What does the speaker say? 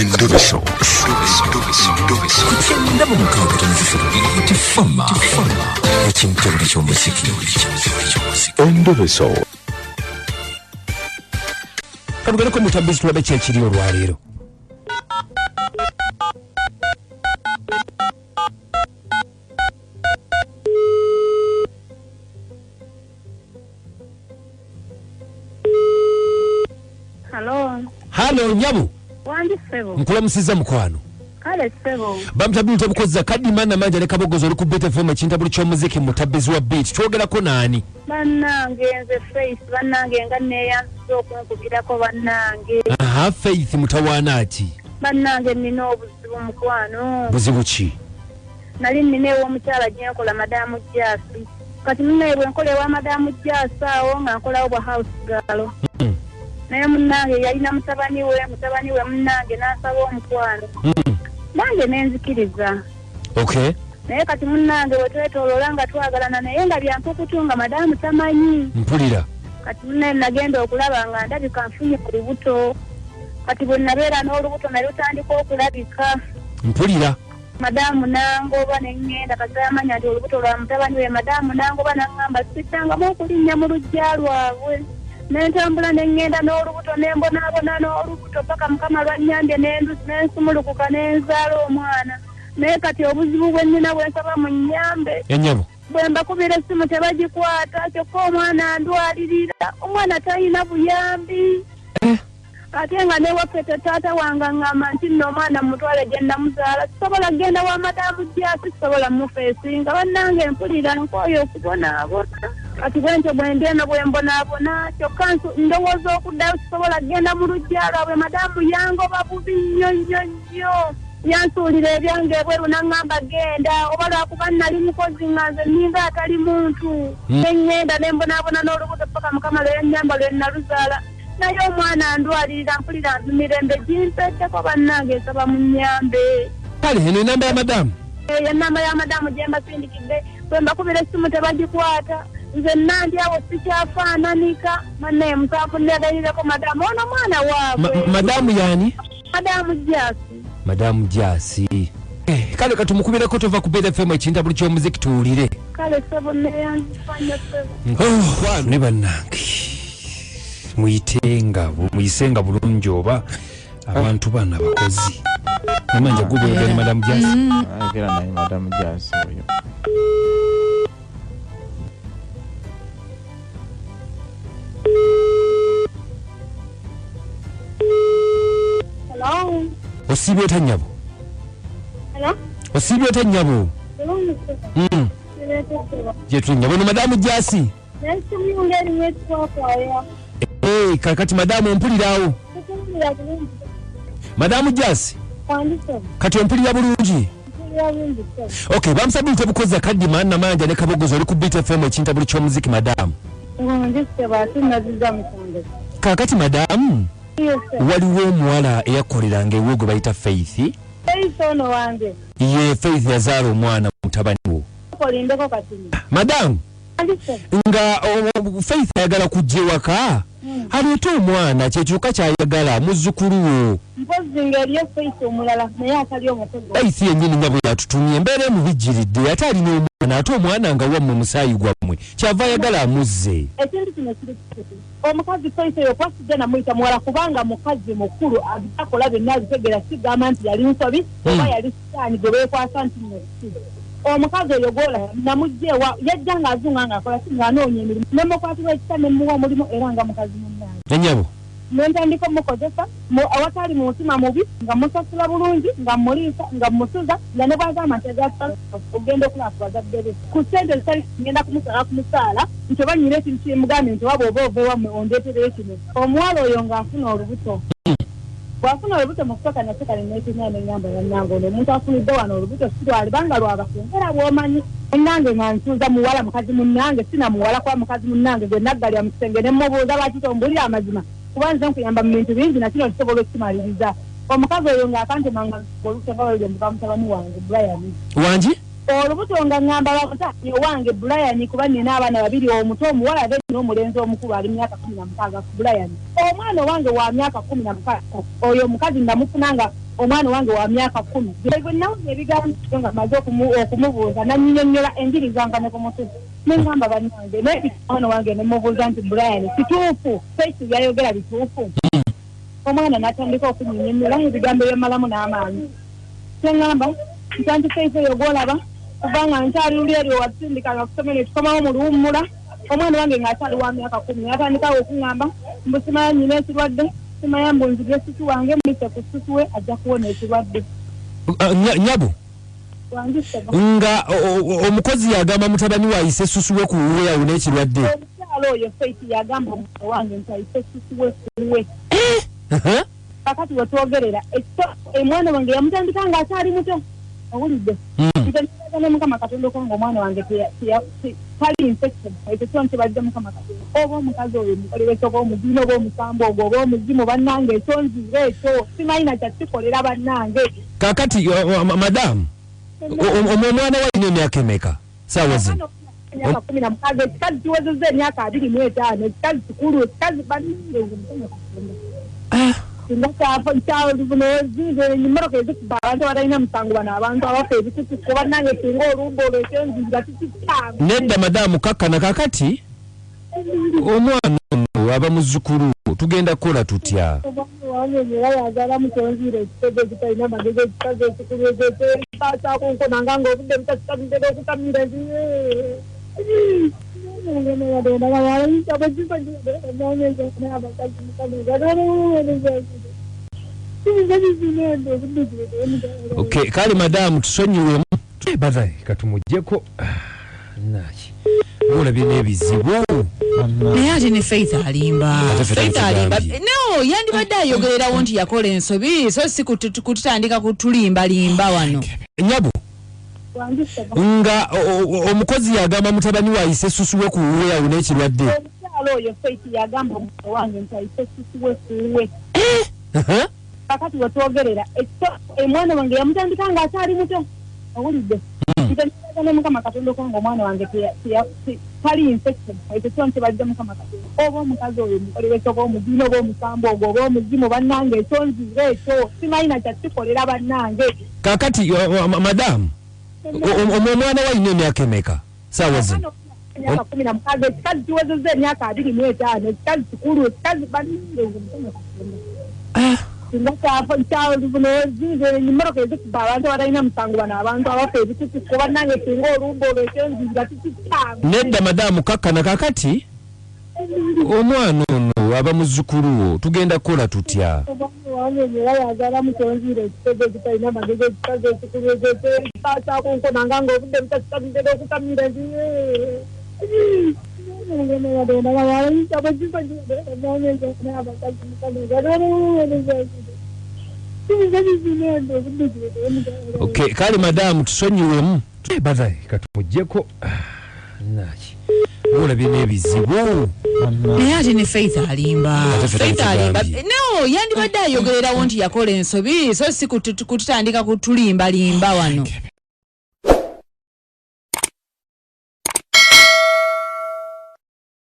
Endobeso. Kugenda mu mukaaga tifama ekintu eky'omuziki. Endobeso. Kalugaleko Mutabani tulabe kyekiri olwaleero. Halo nyabu. Wange sebo. Nkulamusiza mukwano. Kale sebo. Bamutabani tabukoza kadi mana manja ne kabogozo oli ku Beat FM ekintabuli ky'omuziki Mutabani wa beat. Twogerako nani? Bannange nze Faith bannange nga neyanziza okunkubirako bannange. Aha, Faith mutawaana ati. Bannange nina obuzibu mukwano. Buzibu ki? Nali nina ew'omukyala gye nkola Madamu Jasi. Kati munne bwe nkola ewa Madamu Jasi awo nga nkolawo bwa house girl. Naye munnange yalina mutabani we munnange n'asaba omukwano. Nange nenzikiriza. Okay. Naye kati munnange bwe twetoloola nga twagalana naye nga byankukutunga Madamu tamanyi. Mpulira. Kati munne nagenda okulaba nga ndabika nfunye ku lubuto. Kati bwe nabeera n'olubuto naye lutandika okulabika. Mpulira. Madamu nangoba nengenda kati amanya nti olubuto lwa mutabani we Madamu nangoba nangamba sitangamu okulinnya mu luggya lwabwe. Nentambula nengenda n'olubuto nembonaabona n'olubuto paka Mukama lwannyambye nensumulukuka nenzaala omwana. Naye kati obuzibu bwe nnina bwe nsaba mu nnyambe. Ennyabo. Bwe mbakubira essimu tebagikwata kyokka omwana ndwalirira. Omwana talina buyambi. Ate nga newaffe taata wange ngamba nti nno omwana mutwale gye namuzaala sisobola genda wa Madamu Jasi sisobola mufeesinga bannange mpulira nkooyo okubonaabona. Kati bwentyo bwendeeno bwe mbonaabona kyokka ndowooza okuddayo sisobola genda mu luggya lwabwe Madamu yangoba bubi nnyo. Yansuulira ebyange ebweru naŋŋamba genda oba lwakuba nali mukozi nga nze nninga atali muntu. Neŋŋenda ne mbonaabona n'olubuto paka Mukama lwe yannyamba lwe naluzaala. Naye omwana ndwalirira mpulira mirembe gimpeddeko bannange nsaba mu nnyambe. Kale eno enamba ya Madamu? Enamba ya Madamu gye mbasindikidde bwe mbakubira essimu tebagikwata. Nze nandyawo sikyafaananika mannaye musanfunnegayirireko Madamu ono mwana waabwe. Madamu yani? Madamu Jasi. Madamu Jasi. Kale katumukubireko tova ku Beat FM ekintabuli ky'omuziki tuwulire. Kale sebo neyanzifanya sebo. Wano ne bannange. Muyisenga bulungi oba abantu bana bakozi. Namanja Gugwe ogera Madamu Jasi. Agera naye Madamu Jasi oyo. Hello. Osibye otanyabo. Hello. Osibye otanyabo. Jetu nyabo no Madamu Jasi. Kakati Madamu ompulirawo. Madamu Jasi. Kati ompulira bulungi. Okay, bamusabye tabukoza kadi manna manja ne kabogozo oli ku Beat FM ekintabuli ky'omuziki Madamu. Kakati Madamu. Waliwo omuwala eyakoleranga ewe gwe bayita Faith. Faith ono wange. Ye Faith yazaala omwana mutabani wo. Kolindeko kati. Madamu. Nga Faith ayagala kujja ewaka. Aleeta omwana kyekyuka kyayagala muzzukulu wo. Mpozi ng'eriyo Faith omulala naye atali omukozi. Faith yennyini nyabo yatutumye embeera emubijjiridde ate alina omwana ate omwana nga wammwe musaayi gwammwe kyava ayagala amuzze. Ekintu kino kiri kiti omukazi Faith oyo kwasidde namuyita muwala kubanga mukazi mukulu akola byonna abitegera sigamba nti yali nsobi oba yali sitaani gwe beekwasa nti nesibe. Omukazi oyo gwola namujja ewa yajja ng'azunga ng'akola ng'anoonya emirimu nemukwatibwa ekisa nemuwa omulimu era nga mukazi munnange. Ennyabo. Nentandika mukozesa awatali mu mutima mubi nga musasula bulungi nga muliisa nga musuza nga ne bwagamba nti ogenda okulaakubaza ddebe ku ssente zitali ngenda kumusaala nti oba nyina ekintu kimugambe nti waba oba ova ewammwe ondeetereyo kino. Omuwala oyo ng'afuna olubuto. Bw'afuna olubuto mu kutoka naseka neneekinya n'enyamba yannange ono omuntu afunidde wano olubuto sirwali banga lwabasengera bw'omanyi. Ennange nga nsuuza muwala mukazi munnange sina muwala kwa mukazi munnange gwe naggalya mu kisenge ne mubuuza lwaki tombulira amazima. Kuba nze nkuyamba mu bintu bingi nakino kisobola okukimaliriza. Omukazi oyo ng'akantemanga olubuto nga bwe muka mutabani wange Brian. Wangi? Olubuto nga ngamba bamutabani wange Brian kuba nina abaana babiri omuto omuwala ate n'omulenzi omukulu ali myaka 16 Brian. Omwana wange wa myaka 16 oyo omukazi namufunanga omwana wange wa myaka 10 bwe nawe ebigambo nga maze okumubuuza nanyinyonnyola enjiri zange ne ku mutwe nengamba bannange naye omwana wange ne mubuuza nti Brian kituufu Faith yayogera bituufu omwana n'atandika okunyinyonnyola ebigambo by'amalamu n'amaanyi nengamba nti Faith eyo gw'olaba kubanga nkyali luli eryo watusindikanga kusomera ne tukomawo mu luwummula omwana wange ng'akyali wa myaka 10 n'atandikawo okuŋŋamba mbu simanya nnyina ekirwadde simanya mbu nzige susu wange mulise ku susu we ajja kuwona ekirwadde nyabo nga omukozi yagamba mutabani wa Ayise susu we kuwe yawona ekirwadde omukyalo oyo Faith yagamba omwana wange nti Ayise susu we kuwe kakati wetwogerera omwana wange yamutandika ng'akyali muto awulidde ne mukama katonda okonga omwana wange tali infection ekyo kyo nti bajja mukama katonda oba omukazi oyo mukolewesa oba omuzimu oba omusambo ogwo oba omuzimu bannange ekyo nziire ekyo simayina kyakikolera bannange kakati madamu omwana walina emyaka emeka saawa zino emyaka 16 ekikazi kiwezezza emyaka 25 ekikazi kikulu ekikazi bannange mukama katonda emmoroka ezikuba abantu abalina musango bano abantu abafa ebitutu kuba nange singa olumba olwo ekyonziza tikikyangu nedda madamu kakkana kakati omwana ono aba muzzukulu tugenda kukola tutya wange era yagala mukyonziira ekitego ekitalina magezi ekikazi ekikulu ekyekyaakunkonanga ngaobudde butakikabizera okutamira Okay, kale madamu tusonyiwemu bazayi katumujjeko naki olabye n'ebizibu naye ate ne Faith alimba no yandibadde ayogererawo nti yakola ensobi so si kututandika kutulimbalimba wano nyabo nga omukozi yagamba mutabani wa Ayise susu we kuwe yawona ekirwadde omukyalo oyo Faith yagamba omwana wange nti Ayise susu we kuwe kakati wetwogerera omwana wange yamutandika ng'akyali muto awulidde ne mukama katonda okonga omwana wange tali infection ekyo kyo nti bajja mukama katonda oba omukazi oyo mukolewesa oba omuzimu oba omusambo ogwo oba omuzimu bannange ekyo nziire ekyo simayina kyakikolera bannange kakati madamu omwana walina emyaka emeka saawa zino emyaka 16 ekikazi kiwezezza emyaka 25 ekikazi kikulu ekikazi bannange mukama katonda emmoroka ezikuba abantu abalina musango bano abantu abafa ebitutu kuba nange singa olumba olwo ekyonziza tikikyangu nedda madamu kakkana kakati omwana ono aba muzzukulu tugenda kukola tutya wange era yagala mukyonziira ekitego ekitalina magezi ekikazi ekikulu ekyekyaakunkonanga ngaobudde butakikabizera okutamira Okay, kale madamu tusonyiwemu bazayi katumujjeko naki olabye n'ebizibu naye ate ne Faith alimba no yandibadde ayogererawo nti yakola ensobi so si kututandika kutulimbalimba wano